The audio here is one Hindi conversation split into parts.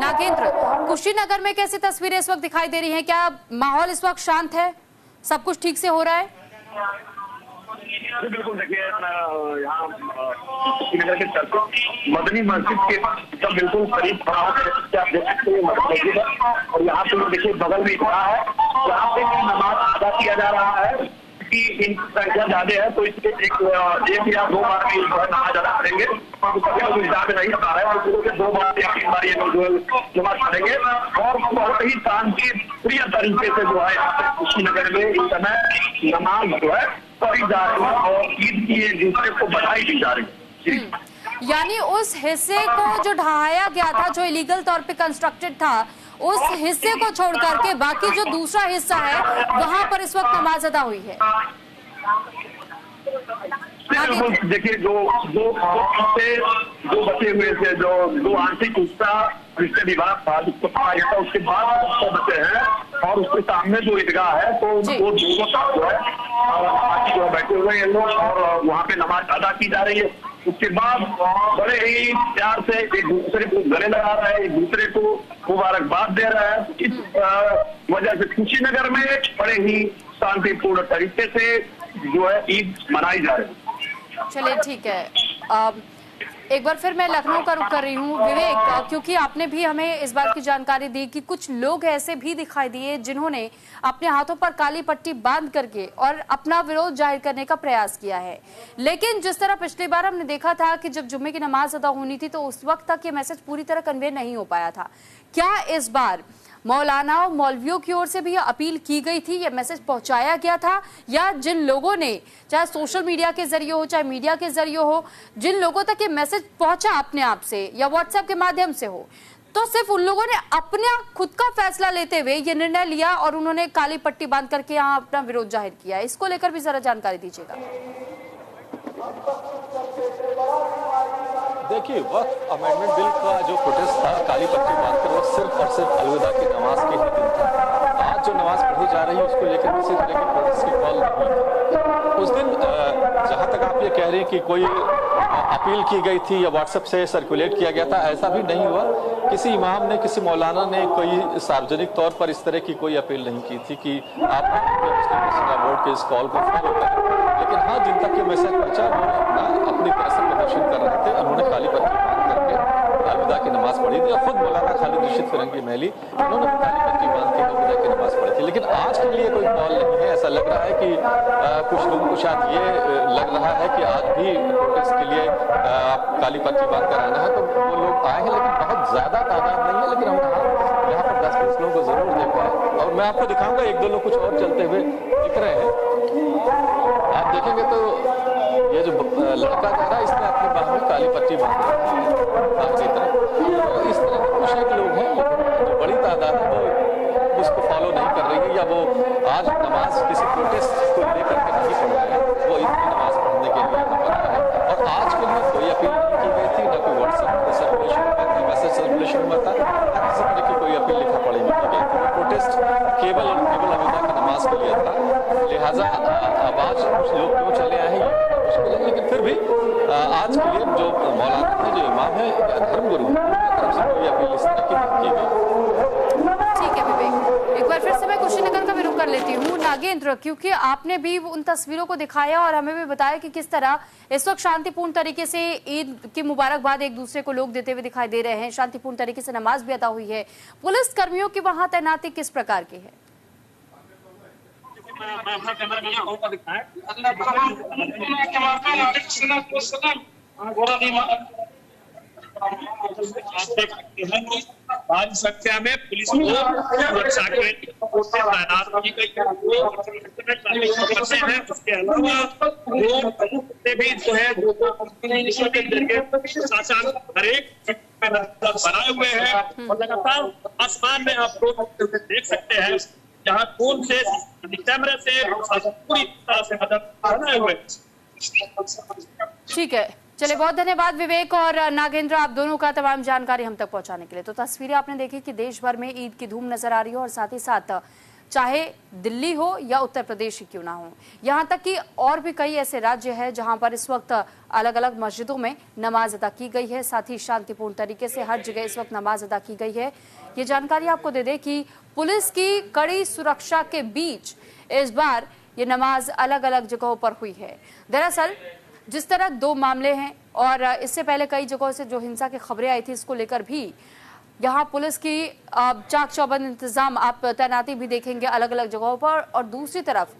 नागेंद्र, कुशीनगर में कैसी तस्वीरें इस वक्त दिखाई दे रही हैं? क्या माहौल इस वक्त शांत है, सब कुछ ठीक से हो रहा है? बिल्कुल, देखिए यहाँ कुशीनगर के चर्च मदनी मस्जिद के सब बिल्कुल करीब खड़ा होकर आप देख सकते हैं मस्जिद है, और यहाँ पे देखिए बगल में खड़ा है, यहाँ पे नमाज अदा किया जा रहा है कि इनकी संख्या ज्यादा है तो इसलिए एक या दो बार भी नमाज अदा करेंगे, सभी लोग इंतजार में नहीं आ रहे हैं और 2 बार या 3 बार ये लोग जो नमाज पढ़ेंगे और बहुत ही शांति प्रिय तरीके से जो है यहाँ पे कुशीनगर में इस समय नमाज जो है पढ़ी जा रही है और ईद की एक दूसरे को बधाई दी जा रही है। यानी उस हिस्से को जो ढहाया गया था, जो इलीगल तौर पे कंस्ट्रक्टेड था, उस हिस्से को छोड़ करके बाकी जो दूसरा हिस्सा है वहां पर इस वक्त नमाज अदा हुई है। देखिए जो बचे हुए थे, जो आंशिक हिस्सा रिश्ते विभाग था उसके बाद बचे हैं और उसके सामने जो ईदगाह है तो वो दोनों साथ जो है बैठे हुए हैं लोग और वहाँ पे नमाज अदा की जा रही है। उसके बाद बड़े ही प्यार से एक दूसरे को गले लगा रहा है, एक दूसरे को मुबारकबाद दे रहा है। इस वजह से कुशीनगर में बड़े ही शांतिपूर्ण तरीके से जो है ईद मनाई जा रही है। चलिए ठीक है, एक बार फिर मैं लखनऊ का रुख कर रही हूँ विवेक, क्योंकि आपने भी हमें इस बात की जानकारी दी कि कुछ लोग ऐसे भी दिखाई दिए जिन्होंने अपने हाथों पर काली पट्टी बांध करके और अपना विरोध जाहिर करने का प्रयास किया है। लेकिन जिस तरह पिछली बार हमने देखा था कि जब जुम्मे की नमाज अदा होनी थी तो उस वक्त तक ये मैसेज पूरी तरह कन्वे नहीं हो पाया था, क्या इस बार मौलाना और मौलवियों की ओर से भी अपील की गई थी, ये मैसेज पहुंचाया गया था, या जिन लोगों ने चाहे सोशल मीडिया के जरिए हो चाहे मीडिया के जरिए हो, जिन लोगों तक ये मैसेज पहुंचा अपने आप से या व्हाट्सएप के माध्यम से हो, तो सिर्फ उन लोगों ने अपना खुद का फैसला लेते हुए ये निर्णय लिया और उन्होंने काली पट्टी बांध करके यहाँ अपना विरोध जाहिर किया? इसको लेकर भी जरा जानकारी दीजिएगा। देखिए, वक्फ अमेंडमेंट बिल का जो प्रोटेस्ट था काली पट्टी बांधकर, वो सिर्फ और सिर्फ अलविदा की नमाज के ही दिन था। आज जो नमाज पढ़ी जा रही है उसको लेकर किसी तरह की प्रोटेस्ट की कॉल नहीं थी। उस दिन जहां तक आप ये कह रहे हैं कि कोई अपील की गई थी या व्हाट्सएप से सर्कुलेट किया गया था, ऐसा भी नहीं हुआ। किसी इमाम ने, किसी मौलाना ने कोई सार्वजनिक तौर पर इस तरह की कोई अपील नहीं की थी कि आप बोर्ड के इस कॉल को फॉलो करें। लेकिन हाँ, जिन तक ये मैसेज पहुंचा वो अपनी तरह से प्रदर्शन कर रहे थे। उन्होंने काली पट्टी बांध करके अलविदा की नमाज पढ़ी थी। खुद मौलाना खालिद रशीद फिरंगी महली उन्होंने काली पट्टी बांध के अलविदा की नमाज पढ़ी थी। लेकिन आज के लिए कोई कॉल नहीं है। ऐसा लग रहा है कि कुछ लोगों को शायद ये लग रहा है कि आज भी प्रोटेस्ट के लिए काली पट्टी बांध कर आना है तो वो लोग आए हैं, लेकिन बहुत ज्यादा तादाद नहीं है। लेकिन हम यहाँ पर 10-20 लोगों को जरूर देख रहे हैं और मैं आपको दिखाऊंगा, 1-2 लोग कुछ और चलते हुए दिख रहे हैं। आप देखेंगे तो ये जो लड़का जा रहा है इसने अपने बाह में काली पट्टी बांध रखी है आगे तरफ। तो इस तरह के कुछ एक लोग हैं, लेकिन जो बड़ी तादाद है वो उसको फॉलो नहीं कर रही है या वो आज नमाज किसी प्रोटेस्ट को लेकर के नहीं पढ़ रहे हैं, वो ईद की नमाज पढ़ने के लिए यहाँ पर आए हैं। और आज के लिए कोई अपील नहीं की गई थी, ना कोई व्हाट्सएप सर्कुलेशन हुआ था, मैसेज सर्कुलेशन हुआ था, ना किसी तरह की कोई अपील लिखा पढ़ी नहीं की गई थी। वो प्रोटेस्ट केवल और केवल अलविदा की नमाज के लिए था। लिहाजा आवाज कुछ लोग क्यों चले आए हैं मुश्किल है, लेकिन फिर भी आज के लिए जो मौलाना है, जो इमाम है, धर्मगुरु है, तरफ से कोई अपील इस तरह की नहीं की गई। ठीक है विवेक, एक बार फिर से मैं कुशीनगर का भी रुख कर लेती हूँ नागेंद्र, क्योंकि आपने भी उन तस्वीरों को दिखाया और हमें भी बताया कि किस तरह इस वक्त शांतिपूर्ण तरीके से ईद की मुबारकबाद एक दूसरे को लोग देते हुए दिखाई दे रहे हैं। शांतिपूर्ण तरीके से नमाज भी अदा हुई है। पुलिस कर्मियों की वहां तैनाती किस प्रकार की है? भारी संख्या में पुलिस को सुरक्षा के तैनात की गई है। उसके अलावा भी जो है के जरिए प्रशासन हर एक बनाए हुए हैं और लगातार आसमान में आप लोग देख सकते हैं जहाँ फोन से कैमरे से पूरी तरह से मदद बनाए हुए। ठीक है, चलिए बहुत धन्यवाद विवेक और नागेंद्र, आप दोनों का तमाम जानकारी हम तक पहुंचाने के लिए। तो तस्वीरें आपने देखी कि देश भर में ईद की धूम नजर आ रही है और साथ ही साथ चाहे दिल्ली हो या उत्तर प्रदेश ही क्यों ना हो। यहाँ तक कि और भी कई ऐसे राज्य हैं जहां पर इस वक्त अलग अलग मस्जिदों में नमाज अदा की गई है, साथ ही शांतिपूर्ण तरीके से हर जगह इस वक्त नमाज अदा की गई है। ये जानकारी आपको दे दें कि पुलिस की कड़ी सुरक्षा के बीच इस बार ये नमाज अलग अलग जगहों पर हुई है। दरअसल जिस तरह 2 मामले हैं और इससे पहले कई जगहों से जो हिंसा की खबरें आई थी, इसको लेकर भी यहाँ पुलिस की चाक चौबंद इंतजाम, आप तैनाती भी देखेंगे अलग अलग जगहों पर। और दूसरी तरफ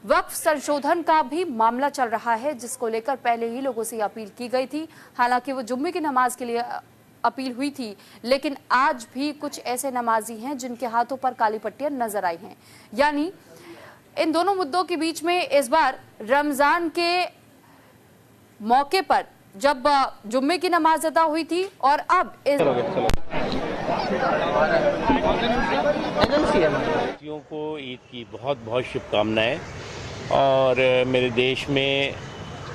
वक्फ संशोधन का भी मामला चल रहा है, जिसको लेकर पहले ही लोगों से अपील की गई थी। हालांकि वो जुम्मे की नमाज के लिए अपील हुई थी, लेकिन आज भी कुछ ऐसे नमाजी हैं जिनके हाथों पर काली पट्टियां नजर आई हैं। यानी इन दोनों मुद्दों के बीच में इस बार रमजान के मौके पर जब जुम्मे की नमाज अदा हुई थी और अब भारतीयों को ईद की बहुत बहुत शुभकामनाएं। और मेरे देश में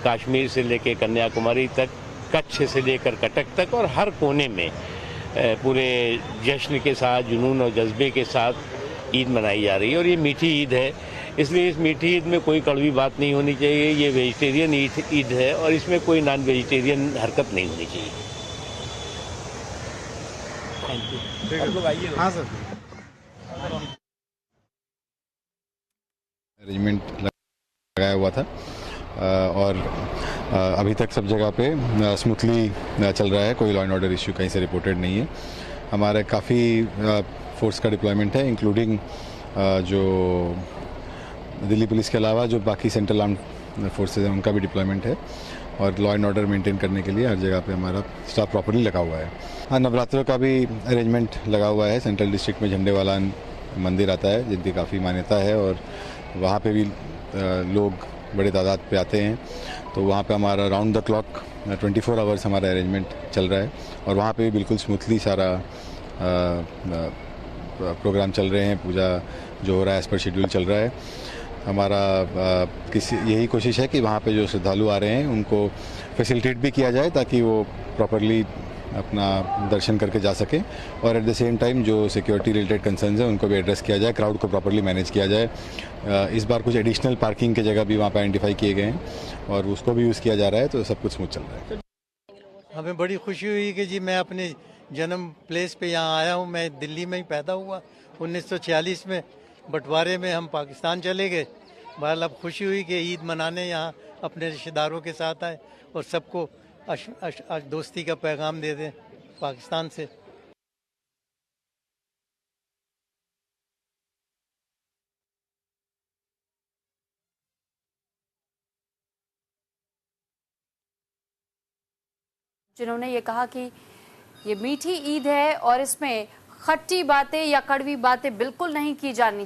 कश्मीर से लेकर कन्याकुमारी तक, कच्छ से लेकर कटक तक और हर कोने में पूरे जश्न के साथ, जुनून और जज्बे के साथ ईद मनाई जा रही है। और ये मीठी ईद है, इसलिए इस मीठी ईद में कोई कड़वी बात नहीं होनी चाहिए। ये वेजिटेरियन ईद है और इसमें कोई नॉन वेजिटेरियन हरकत नहीं होनी चाहिए। Thank you. हाँ सर। अरेंजमेंट लगाया हुआ था और अभी तक सब जगह पे स्मूथली चल रहा है, कोई लॉ एंड ऑर्डर इश्यू कहीं से रिपोर्टेड नहीं है। हमारे काफ़ी फोर्स का डिप्लॉयमेंट है, इंक्लूडिंग जो दिल्ली पुलिस के अलावा जो बाकी सेंट्रल आर्म्ड फोर्सेज हैं उनका भी डिप्लॉयमेंट है। और लॉ एंड ऑर्डर मेंटेन करने के लिए हर जगह पे हमारा स्टाफ प्रॉपर्ली लगा हुआ है। हाँ, नवरात्रों का भी अरेंजमेंट लगा हुआ है। सेंट्रल डिस्ट्रिक्ट में झंडे वाला मंदिर आता है जिनकी काफ़ी मान्यता है और वहाँ पे भी लोग बड़े तादाद पे आते हैं। तो वहाँ पे हमारा राउंड द क्लॉक 24 आवर्स हमारा अरेंजमेंट चल रहा है और वहाँ पे भी बिल्कुल स्मूथली सारा प्रोग्राम चल रहे हैं। पूजा जो हो रहा है एज पर शेड्यूल चल रहा है। हमारा यही कोशिश है कि वहाँ पे जो श्रद्धालु आ रहे हैं उनको फैसिलिटेट भी किया जाए ताकि वो प्रॉपरली अपना दर्शन करके जा सकें और एट द सेम टाइम जो सिक्योरिटी रिलेटेड कंसर्न्स हैं उनको भी एड्रेस किया जाए, क्राउड को प्रॉपरली मैनेज किया जाए। इस बार कुछ एडिशनल पार्किंग के जगह भी वहाँ पर आइडेंटिफाई किए गए हैं और उसको भी यूज़ किया जा रहा है, तो सब कुछ स्मूथ चल रहा है। हमें बड़ी खुशी हुई कि जी मैं अपने जन्म प्लेस पे यहाँ आया हूँ। मैं दिल्ली में ही पैदा हुआ 1946 में, बंटवारे में हम पाकिस्तान चले गए। बहरहाल अब खुशी हुई कि ईद मनाने यहाँ अपने रिश्तेदारों के साथ आए और सबको दोस्ती का पैगाम दे दें पाकिस्तान से। जिन्होंने ये कहा कि ये मीठी ईद है और इसमें खट्टी बातें या कड़वी बातें बिल्कुल नहीं की जानी